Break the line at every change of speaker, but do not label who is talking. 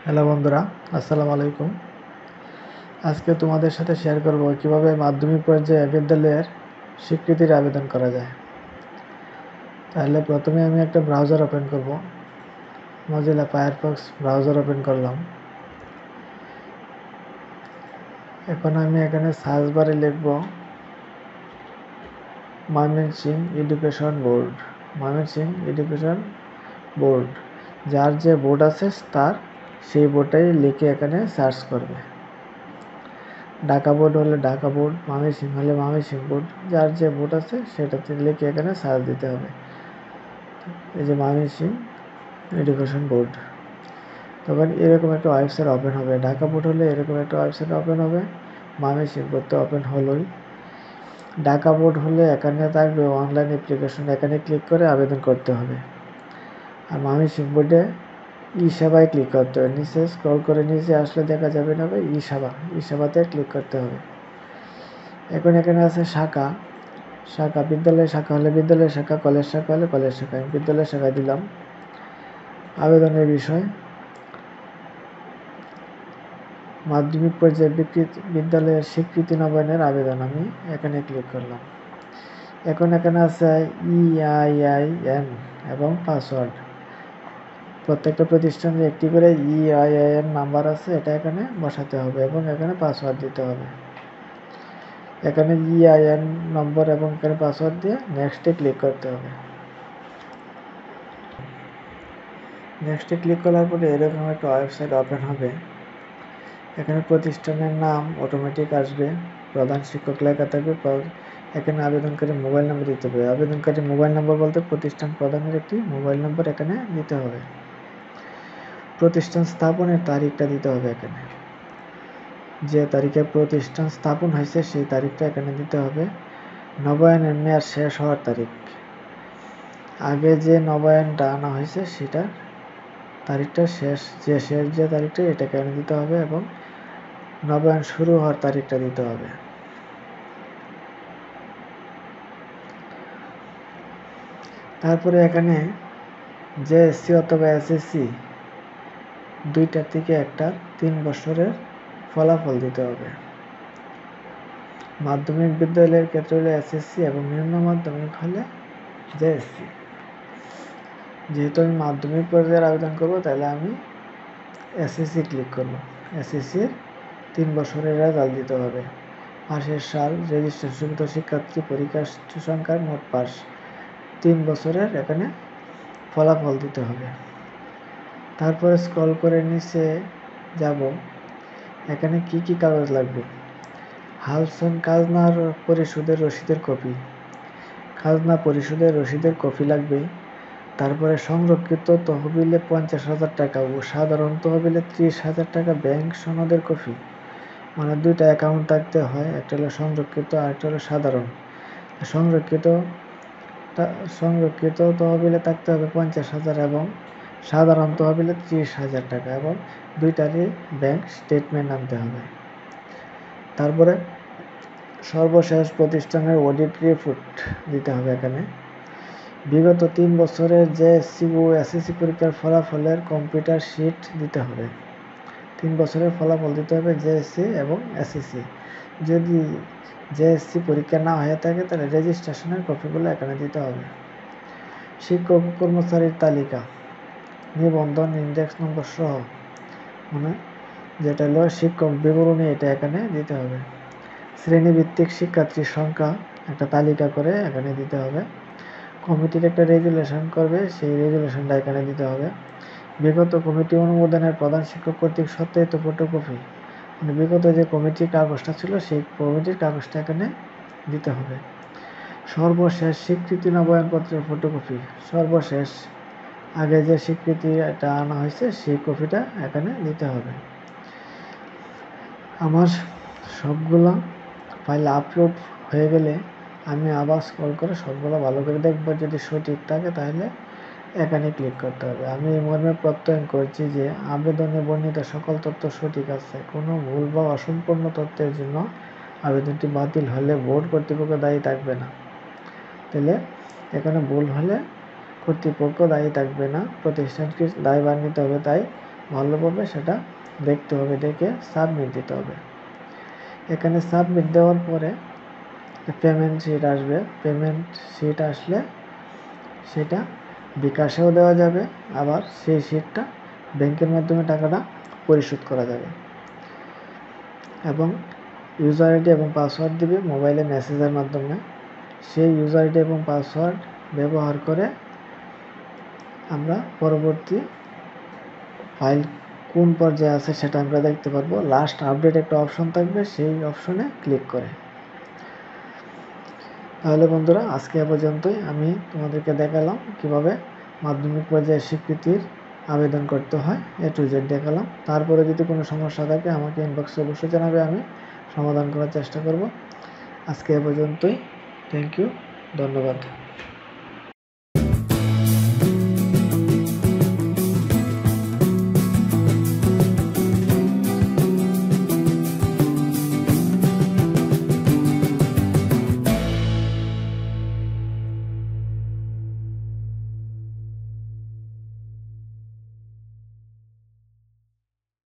Hello বন্ধুরা, আসসালামু আলাইকুম। আজকে তোমাদের সাথে শেয়ার করব কিভাবে মাধ্যমিক পর্যায়ে বিদ্যালয়ের স্বীকৃতির আবেদন করা যায়। তাহলে প্রথমে আমি একটা ব্রাউজার ওপেন করব। মজিলা ফায়ারফক্স ব্রাউজার ওপেন করলাম। এখন আমি এখানে সার্চ বারে লিখব Mymensingh education board. Mymensingh education board, যার যে বোর্ড আছে তার সেই বোর্ডটাই লিখে এখানে সার্চ করবে। ঢাকা বোর্ড হলে ঢাকা বোর্ড, ময়মনসিংহ হলে ময়মনসিংহ বোর্ড, যার যে বোর্ড আছে সেটাতে লিখে এখানে সার্চ দিতে হবে। এই যে ময়মনসিংহ এডুকেশন বোর্ড, তখন এরকম একটা ওয়েবসাইট ওপেন হবে। ঢাকা বোর্ড হলে এরকম একটা ওয়েবসাইট ওপেন হবে, ময়মনসিংহ বোর্ড তো ওপেন হলোই। ঢাকা বোর্ড হলে এখানে থাকবে অনলাইন অ্যাপ্লিকেশন, এখানে ক্লিক করে আবেদন করতে হবে। আর ময়মনসিংহ বোর্ডে ই সেবায় ক্লিক করতে হবে। নিচে স্ক্রল করে নিচে আসলে দেখা যাবে না ই সেবাতে ক্লিক করতে হবে। এখন এখানে আছে শাখা, বিদ্যালয় শাখা হলে বিদ্যালয় শাখা, কলেজ শাখা হলে কলেজ শাখা। আমি বিদ্যালয় শাখায় দিলাম। আবেদনের বিষয় মাধ্যমিক পর্যায়ে বিদ্যালয়ের স্বীকৃতি নবায়নের আবেদন, আমি এখানে ক্লিক করলাম। এখন এখানে আছে EIN এবং পাসওয়ার্ড। প্রত্যেকটা প্রতিষ্ঠানের একটি করে EIN নাম্বার আছে, এটা এখানে বসাতে হবে এবং এখানে পাসওয়ার্ড দিতে হবে। এখানে EIN নম্বর এবং এখানে পাসওয়ার্ড দিয়ে নেক্সটে ক্লিক করতে হবে। নেক্সটে ক্লিক করার পরে এরকম একটা ওয়েবসাইট ওপেন হবে। এখানে প্রতিষ্ঠানের নাম অটোমেটিক আসবে, প্রধান শিক্ষক লেখা থাকবে। এখানে আবেদনকারী মোবাইল নম্বর দিতে হবে। আবেদনকারী মোবাইল নম্বর বলতে প্রতিষ্ঠান প্রধানের একটি মোবাইল নম্বর এখানে দিতে হবে। প্রতিষ্ঠান স্থাপনের তারিখটা দিতে হবে। এখানে যে তারিখে প্রতিষ্ঠান স্থাপন হয়েছে সেই তারিখটা এখানে দিতে হবে। নবায়নের মেয়াদ শেষ হওয়ার তারিখ, আগে যে নবায়নটা আনা হয়েছে সেটা তারিখটা শেষ যে তারিখটা এটা এখানে দিতে হবে এবং নবায়ন শুরু হওয়ার তারিখটা দিতে হবে। তারপরে এখানে JSC অথবা SSC দুইটা থেকে একটা 3 বছরের ফলাফল দিতে হবে। মাধ্যমিক বিদ্যালয়ের ক্ষেত্রে হলে SSC এবং নিম্ন মাধ্যমিক হলে JSC। যেহেতু আমি মাধ্যমিক পর্যায়ের আবেদন করব তাহলে আমি SSC ক্লিক করব। SSCর 3 বছরের রেজাল্ট দিতে হবে। পাশের সাল, রেজিস্ট্রেশনকৃত শিক্ষার্থী, পরীক্ষার সংখ্যা, মোট পাস, 3 বছরের এখানে ফলাফল দিতে হবে। তারপরে স্ক্রল করে নিচে যাব। এখানে কি কি কাগজ লাগবে? হালসন খাজনার পরিশোধের রসিদের কপি, খাজনা পরিশোধের রসিদের কপি লাগবে। তারপরে সংরক্ষিত তহবিলে 50,000 টাকা ও সাধারণ তহবিলে 30,000 টাকা ব্যাংক সনদের কপি। মানে দুইটা অ্যাকাউন্ট থাকতে হয়, একটা হলো সংরক্ষিত আর একটা হলো সাধারণ। সংরক্ষিত তহবিলে থাকতে হবে 50,000 এবং সাধারণ তহবিলে 30,000 টাকা এবং দুইটারই ব্যাংক স্টেটমেন্ট আনতে হবে। তারপরে সর্বশেষ প্রতিষ্ঠানের অডিট রিপোর্ট দিতে হবে। এখানে বিগত 3 বছরের JSC ও SSC পরীক্ষার ফলাফলের কম্পিউটার শিট দিতে হবে। 3 বছরের ফলাফল দিতে হবে JSC এবং SSC। যদি JSC পরীক্ষা না হয়ে থাকে তাহলে রেজিস্ট্রেশনের কপিগুলো এখানে দিতে হবে। শিক্ষক কর্মচারীর তালিকা, নিবন্ধন, ইন্ডেক্স নম্বর সহ, মানে যেটা হলো শিক্ষক বিবরণী, এটা এখানে দিতে হবে। শ্রেণীভিত্তিক শিক্ষার্থীর সংখ্যা একটা তালিকা করে এখানে দিতে হবে। কমিটির একটা রেজুলেশন করবে, সেই রেজুলেশনটা এখানে দিতে হবে। বিগত কমিটি অনুমোদনের প্রধান শিক্ষক কর্তৃক সত্যায়িত ফটোকপি, মানে বিগত যে কমিটির কাগজটা ছিল সেই কমিটির কাগজটা এখানে দিতে হবে। সর্বশেষ স্বীকৃতি নবায়নপত্রের ফটোকপি, সর্বশেষ আগে যে স্বীকৃতি এটা আনা হয়েছে সেই কপিটা এখানে দিতে হবে। আমার সবগুলো ফাইল আপলোড হয়ে গেলে আমি আবার স্ক্রল করে সবগুলো ভালো করে দেখব। যদি সঠিক থাকে তাহলে এখানে ক্লিক করতে হবে। আমি এই মর্মে প্রত্যয়ন করছি যে আবেদনে বর্ণিত সকল তথ্য সঠিক আছে। কোনো ভুল বা অসম্পূর্ণ তথ্যের জন্য আবেদনটি বাতিল হলে বোর্ড কর্তৃপক্ষ দায়ী থাকবে না। তাহলে এখানে ভুল হলে কর্তৃপক্ষ দায়ী থাকবে না, প্রতিষ্ঠানকে দায়ভার নিতে হবে। তাই ভালোভাবে সেটা দেখতে হবে, দেখে সাবমিট দিতে হবে। এখানে সাবমিট দেওয়ার পরে পেমেন্ট শিট আসবে। পেমেন্ট শিট আসলে সেটা বিকাশেও দেওয়া যাবে, আবার সেই শিটটা ব্যাংকের মাধ্যমে টাকাটা পরিশোধ করা যাবে। এবং ইউজার আইডি এবং পাসওয়ার্ড দিবে মোবাইলে মেসেজের মাধ্যমে। সেই ইউজার আইডি এবং পাসওয়ার্ড ব্যবহার করে আমরা পরবর্তী ফাইল কোন পর্যায়ে আছে সেটা আমরা দেখতে পারবো। লাস্ট আপডেট একটা অপশন থাকবে, সেই অপশনে ক্লিক করে। তাহলে বন্ধুরা, আজকে এ পর্যন্তই। আমি তোমাদেরকে দেখালাম কিভাবে মাধ্যমিক পর্যায়ে স্বীকৃতির আবেদন করতে হয়, A to Z দেখালাম। তারপরে যদি কোনো সমস্যা থাকে আমাকে ইনবক্সে অবশ্যই জানাবে, আমি সমাধান করার চেষ্টা করব। আজকে এ পর্যন্তই। থ্যাংক ইউ, ধন্যবাদ।